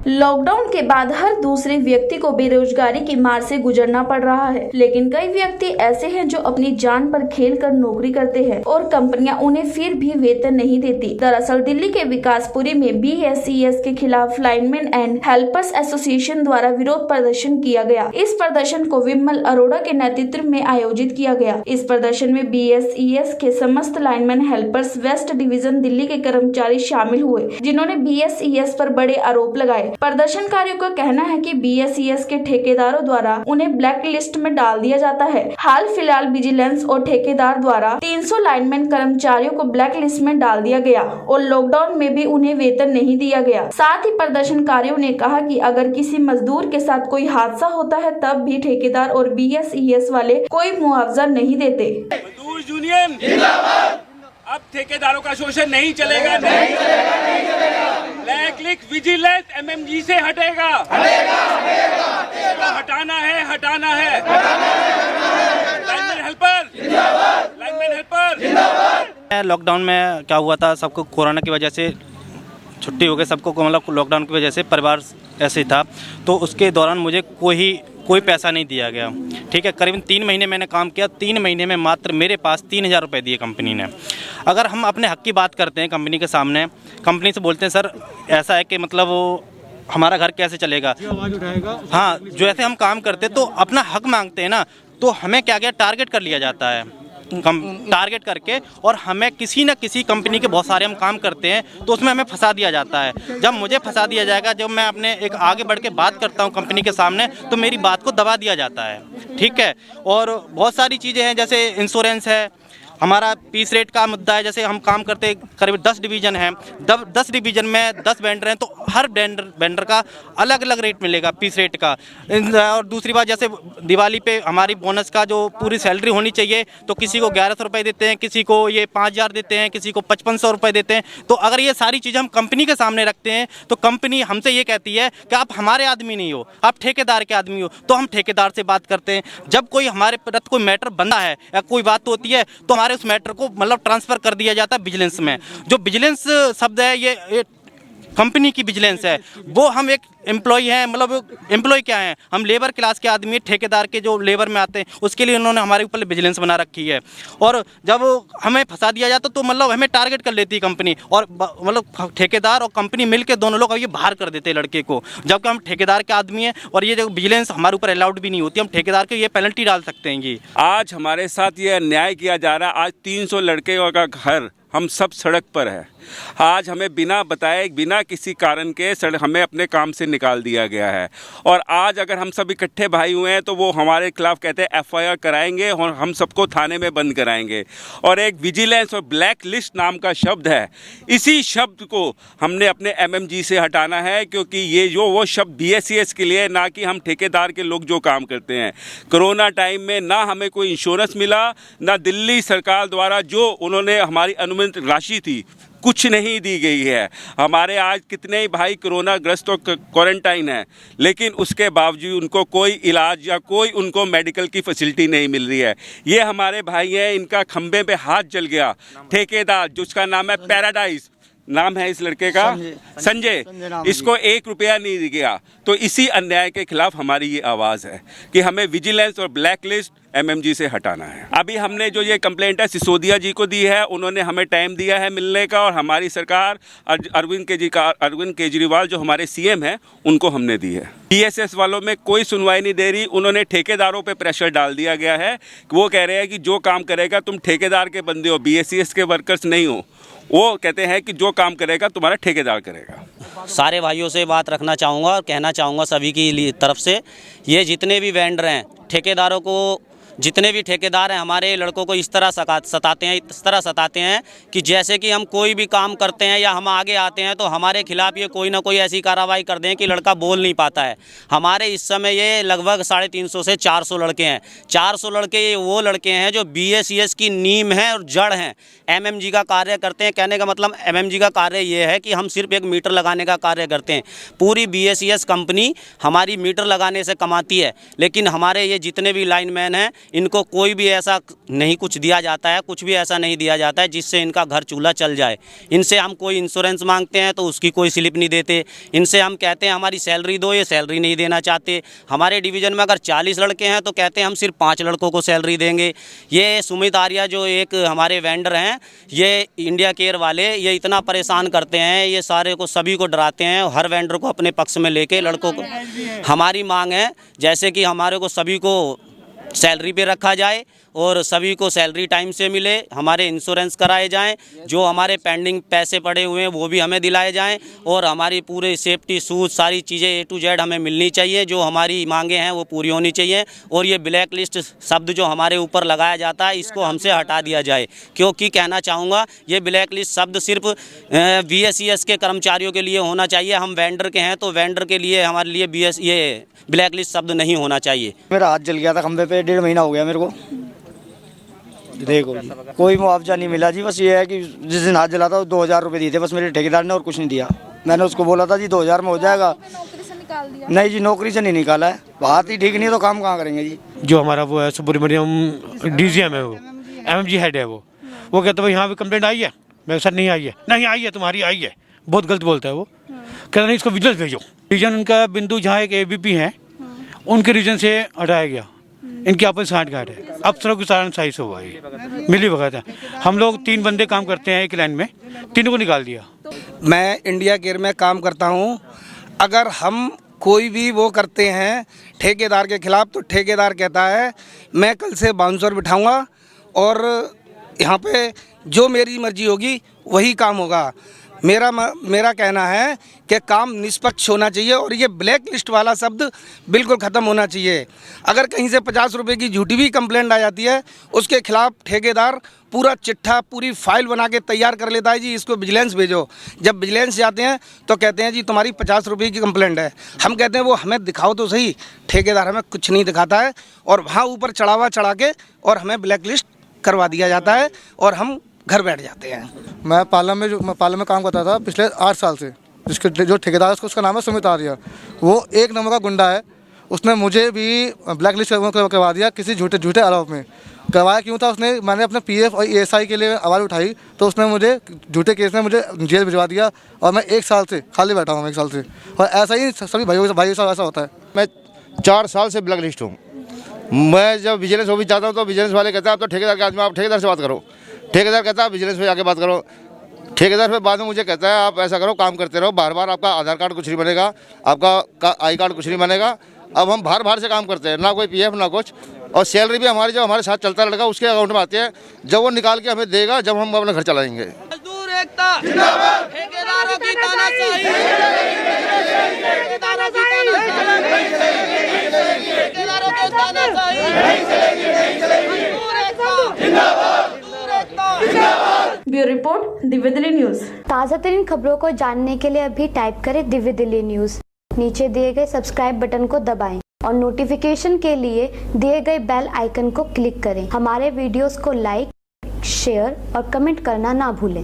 Lockdown के बाद हर दूसरे व्यक्ति को बेरोजगारी की मार से गुजरना पड़ रहा है, लेकिन कई व्यक्ति ऐसे हैं जो अपनी जान पर खेलकर नौकरी करते हैं और कंपनियां उन्हें फिर भी वेतन नहीं देती। दरअसल दिल्ली के विकासपुरी में BSES के खिलाफ लाइनमैन एंड हेल्पर्स एसोसिएशन द्वारा विरोध प्रदर्शन किया गया। इस प्रदर्शन को विमल अरोड़ा के नेतृत्व में आयोजित किया गया। इस प्रदर्शन में BSES के समस्त lineman helpers west division Delhi के कर्मचारी शामिल हुए, जिन्होंने BSES पर बड़े आरोप लगाए। प्रदर्शनकारियों का कहना है कि BSES के ठेकेदारों द्वारा उन्हें ब्लैक लिस्ट में डाल दिया जाता है। हाल फिलहाल विजिलेंस और ठेकेदार द्वारा 300 लाइनमैन कर्मचारियों को ब्लैक लिस्ट में डाल दिया गया और लॉकडाउन में भी उन्हें वेतन नहीं दिया गया। साथ ही प्रदर्शनकारियों ने कहा कि अगर किसी मजदूर के साथ कोई हादसा होता है तब भी ठेकेदार और BSES वाले कोई मुआवजा नहीं देते। मजदूर यूनियन जिंदाबाद। अब ठेकेदारों का शोषण नहीं चलेगा, नहीं चलेगा। ब्लैक लिस्ट विजिलेंस MMG से हटेगा, हटाना है। Lineman helper. लॉकडाउन में क्या हुआ था, सबको कोरोना की वजह से छुट्टी हो गई, सबको मतलब लॉकडाउन की वजह से परिवार ऐसे ही था, तो उसके दौरान मुझे कोई पैसा नहीं दिया गया। ठीक है, करीबन 3 महीने मैंने काम किया। 3 महीने में मात्र मेरे पास 3000 रुपये दिए कंपनी ने। अगर हम अपने हक की बात करते हैं कंपनी के सामने, कंपनी से बोलते हैं सर ऐसा है कि मतलब हमारा घर कैसे चलेगा, हाँ जो ऐसे हम काम करते तो अपना हक मांगते हैं ना, तो हमें क्या टारगेट कर लिया जाता है, टारगेट करके, और हमें किसी न किसी कंपनी के बहुत सारे हम काम करते हैं तो उसमें हमें फंसा दिया जाता है। जब मुझे फंसा दिया जाएगा, जब मैं अपने एक आगे बढ़ के बात करता हूँ कंपनी के सामने, तो मेरी बात को दबा दिया जाता है। ठीक है, और बहुत सारी चीज़ें हैं, जैसे इंश्योरेंस है, हमारा पीस रेट का मुद्दा है। जैसे हम काम करते करीब 10 डिवीज़न हैं, 10 डिवीज़न में 10 वेंडर हैं, तो हर वेंडर का अलग अलग रेट मिलेगा पीस रेट का। और दूसरी बात, जैसे दिवाली पे हमारी बोनस का जो पूरी सैलरी होनी चाहिए, तो किसी को 1100 रुपये देते हैं, किसी को ये 5000 देते हैं, किसी को 5500 रुपये देते हैं। तो अगर ये सारी चीज़ें हम कंपनी के सामने रखते हैं तो कंपनी हमसे ये कहती है कि आप हमारे आदमी नहीं हो, आप ठेकेदार के आदमी हो। तो हम ठेकेदार से बात करते हैं। जब कोई हमारे प्रति कोई मैटर बनता है या कोई बात होती है, तो हमारे उस मैटर को मतलब ट्रांसफर कर दिया जाता है विजिलेंस में। जो विजिलेंस शब्द है, ये कंपनी की विजिलेंस है। वो हम एक एम्प्लॉय हैं, मतलब एम्प्लॉय क्या है, हम लेबर क्लास के आदमी, ठेकेदार के जो लेबर में आते हैं, उसके लिए उन्होंने हमारे ऊपर विजिलेंस बना रखी है। और जब हमें फंसा दिया जाता तो मतलब हमें टारगेट कर लेती है कंपनी, और मतलब ठेकेदार और कंपनी मिलकर दोनों लोग ये बाहर कर देते हैं लड़के को, जबकि हम ठेकेदार के आदमी हैं और ये जो विजिलेंस हमारे ऊपर अलाउड भी नहीं होती। हम ठेकेदार के ये पेनल्टी डाल सकते हैं। ये आज हमारे साथ ये अन्याय किया जा रहा है। आज 300 लड़के का घर, हम सब सड़क पर है। आज हमें बिना बताए, बिना किसी कारण के हमें अपने काम से निकाल दिया गया है। और आज अगर हम सब इकट्ठे भाई हुए हैं तो वो हमारे खिलाफ कहते हैं FIR कराएंगे और हम सबको थाने में बंद कराएंगे। और एक विजिलेंस और ब्लैक लिस्ट नाम का शब्द है, इसी शब्द को हमने अपने MMG से हटाना है, क्योंकि ये वो शब्द BSES के लिए, ना कि हम ठेकेदार के लोग जो काम करते हैं। कोरोना टाइम में ना हमें कोई इंश्योरेंस मिला, ना दिल्ली सरकार द्वारा जो उन्होंने हमारी अनुमति राशि थी कुछ नहीं दी गई है। हमारे आज कितने ही भाई कोरोना ग्रस्त और क्वारंटाइन है, लेकिन उसके बावजूद उनको कोई इलाज या कोई उनको मेडिकल की फैसिलिटी नहीं मिल रही है। ये हमारे भाई हैं, इनका खंबे पे हाथ जल गया। ठेकेदार जिसका नाम है पैराडाइज, नाम है इस लड़के का संजय, इसको 1 रुपया नहीं दिया। तो इसी अन्याय के खिलाफ हमारी ये आवाज़ है कि हमें विजिलेंस और ब्लैक लिस्ट MMG से हटाना है। अभी हमने जो ये कंप्लेंट है सिसोदिया जी को दी है, उन्होंने हमें टाइम दिया है मिलने का, और हमारी सरकार अरविंद केजरीवाल जो हमारे CM हैं उनको हमने दी है। BSES वालों में कोई सुनवाई नहीं दे रही। उन्होंने ठेकेदारों पे प्रेशर डाल दिया गया है। वो कह रहे हैं कि जो काम करेगा, तुम ठेकेदार के बंदे हो, BSES के वर्कर्स नहीं हो। वो कहते हैं कि जो काम करेगा तुम्हारा ठेकेदार करेगा। सारे भाइयों से बात रखना चाहूँगा और कहना चाहूँगा सभी की तरफ से, ये जितने भी वेंडर हैं, ठेकेदारों को, जितने भी ठेकेदार हैं, हमारे लड़कों को इस तरह सताते हैं कि जैसे कि हम कोई भी काम करते हैं या हम आगे आते हैं तो हमारे खिलाफ ये कोई ना कोई ऐसी कार्रवाई कर दें कि लड़का बोल नहीं पाता है। हमारे इस समय ये लगभग 350 से 400 लड़के हैं। 400 लड़के ये वो लड़के हैं जो BSES की नींव हैं और जड़ हैं, MMG का कार्य करते हैं। कहने का मतलब MMG का कार्य ये है कि हम सिर्फ एक मीटर लगाने का कार्य करते हैं। पूरी BSES कंपनी हमारी मीटर लगाने से कमाती है, लेकिन हमारे ये जितने भी लाइनमैन हैं इनको कोई भी ऐसा नहीं कुछ दिया जाता है, कुछ भी ऐसा नहीं दिया जाता है जिससे इनका घर चूल्हा चल जाए। इनसे हम कोई इंश्योरेंस मांगते हैं तो उसकी कोई स्लिप नहीं देते। इनसे हम कहते हैं हमारी सैलरी दो, ये सैलरी नहीं देना चाहते। हमारे डिवीज़न में अगर 40 लड़के हैं तो कहते हैं हम सिर्फ 5 लड़कों को सैलरी देंगे। ये सुमित आर्या जो एक हमारे वेंडर हैं, ये इंडिया केयर वाले, ये इतना परेशान करते हैं, ये सारे को सभी को डराते हैं, हर वेंडर को अपने पक्ष में लेके लड़कों को। हमारी मांग है जैसे कि हमारे को सभी को सैलरी पे रखा जाए और सभी को सैलरी टाइम से मिले, हमारे इंश्योरेंस कराए जाएं, जो हमारे पेंडिंग पैसे पड़े हुए हैं वो भी हमें दिलाए जाएं और हमारी पूरे सेफ्टी शूज सारी चीज़ें A to Z हमें मिलनी चाहिए। जो हमारी मांगे हैं वो पूरी होनी चाहिए और ये ब्लैक लिस्ट शब्द जो हमारे ऊपर लगाया जाता है इसको हमसे हटा दिया जाए। क्योंकि कहना चाहूँगा ये ब्लैक लिस्ट शब्द सिर्फ BSES के कर्मचारियों के लिए होना चाहिए। हम वेंडर के हैं तो वेंडर के लिए हमारे लिए ये ब्लैक लिस्ट शब्द नहीं होना चाहिए। मेरा हाथ जल गया था खंबे पे, 1.5 महीना हो गया मेरे को। देखो कोई मुआवजा नहीं मिला जी। बस ये है कि जिस दिन हाथ जला था 2000 रुपये दिए थे बस मेरे ठेकेदार ने, और कुछ नहीं दिया। मैंने उसको बोला था जी 2000 में हो जाएगा। नहीं जी, नौकरी से नहीं निकाला है। बात ही ठीक नहीं तो काम कहाँ करेंगे जी। जो हमारा वो है सुब्रमण्यम DGM है, वो MMG हेड है, वो कहता है यहाँ पे कंप्लेंट आई है। मेरे साथ नहीं आई है। नहीं आई है, तुम्हारी आई है। बहुत गलत बोलता है वो। कहता नहीं इसको विजिलेंस भेजो। रीजन उनका बिंदु जहाँ एक AVP है उनके रीजन से हटाया गया। इनकी आपस सांठगांठ है। अफसरों के कारण सही से हुआ ये मिली भगत है। हम लोग 3 बंदे काम करते हैं एक लाइन में, तीनों को निकाल दिया। मैं इंडिया केयर में काम करता हूँ। अगर हम कोई भी वो करते हैं ठेकेदार के खिलाफ तो ठेकेदार कहता है मैं कल से बाउंसर बिठाऊंगा और यहाँ पे जो मेरी मर्जी होगी वही काम होगा। मेरा कहना है कि काम निष्पक्ष होना चाहिए और ये ब्लैक लिस्ट वाला शब्द बिल्कुल ख़त्म होना चाहिए। अगर कहीं से 50 रुपये की झूठी भी कंप्लेंट आ जाती है उसके खिलाफ ठेकेदार पूरा चिट्ठा पूरी फाइल बना के तैयार कर लेता है जी इसको विजिलेंस भेजो। जब विजिलेंस जाते हैं तो कहते हैं जी तुम्हारी 50 रुपये की कंप्लेंट है। हम कहते हैं वो हमें दिखाओ तो सही। ठेकेदार हमें कुछ नहीं दिखाता है और वहाँ ऊपर चढ़ा के और हमें ब्लैक लिस्ट करवा दिया जाता है और हम घर बैठ जाते हैं। मैं पार्लर में काम करता था पिछले 8 साल से। जिसके जो ठेकेदार है उसका नाम है सुमित आर्या। वो एक नंबर का गुंडा है। उसने मुझे भी ब्लैक लिस्ट करवा दिया किसी झूठे आरोप में। करवाया क्यों था उसने? मैंने अपने PF और ESI के लिए आवाज़ उठाई तो उसने मुझे झूठे केस में मुझे जेल भिजवा दिया और मैं 1 साल से खाली बैठा हूँ। 1 साल से। और ऐसा ही सभी भाइयों के साथ ऐसा होता है। मैं 4 साल से ब्लैक लिस्ट हूँ। मैं जब विजिलेंस हो भी चाहता हूँ तो विजिलेंस वाले कहते हैं आप तो ठेकेदार के आदमी, आप ठेकेदार से बात करो। ठेकेदार कहता है विजिलेंस में जाके बात करो। ठेकेदार फिर बाद में मुझे कहता है आप ऐसा करो, काम करते रहो, बार आपका आधार कार्ड कुछ नहीं बनेगा, आपका आई कार्ड कुछ नहीं बनेगा। अब हम बाहर से काम करते हैं, ना कोई PF ना कुछ, और सैलरी भी हमारी जो हमारे साथ चलता लड़का उसके अकाउंट में आती है। जब वो निकाल के हमें देगा जब हम अपने घर चलाएंगे। मजदूर एकता जिंदाबाद, ठेकेदारों की तानाशाही, ठेकेदारों की तानाशाही, मजदूर एकता जिंदाबाद। Bureau report Divya Delhi news. ताज़ा तरीन खबरों को जानने के लिए अभी टाइप करें दिव्य दिल्ली न्यूज। नीचे दिए गए सब्सक्राइब बटन को दबाएं और नोटिफिकेशन के लिए दिए गए बेल आइकन को क्लिक करें। हमारे वीडियोस को लाइक, शेयर और कमेंट करना ना भूलें।